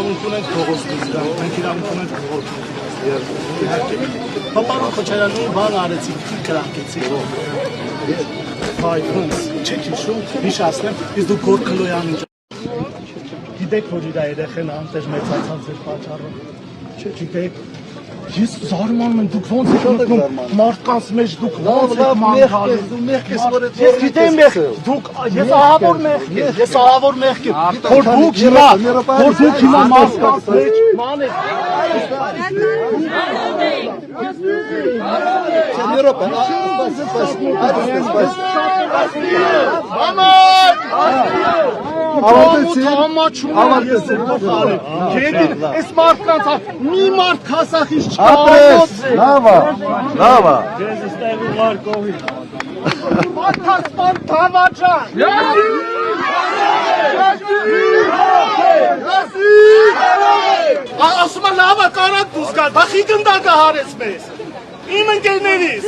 իրավունք ունենք փողոց դուրս գալ, մենք իրավունք ունենք փողոց։ Պապարոն Քոչարյանի բան արեցիք, կրակեցիք։ Հայ ոնց չեք հիշում, հիշացնեմ, իսկ դուք Գորգլոյանի գիտեք, որ իր երեխեն անտեղ մեծացած էր պատճառով։ Չգիտեք, ես զարմանում եմ, դուք ոնց եք մտնում մարդկանց մեջ, դուք ոնց եք մանգալում։ Ես գիտեմ դուք, ես ահավոր մեղք եմ, որ դուք հիմա մարդկանց մեջ ման եք։ Այս մարդկանց մի մարդ քասախից չկա։ Լավա։ Ես ստեղ ուղար կողի։ Մարդասպան Թավաչան։ Ասում է լավա կարակ դուս գալ, բախի գնդակը հարեց մեզ։ Իմ ընկերներից։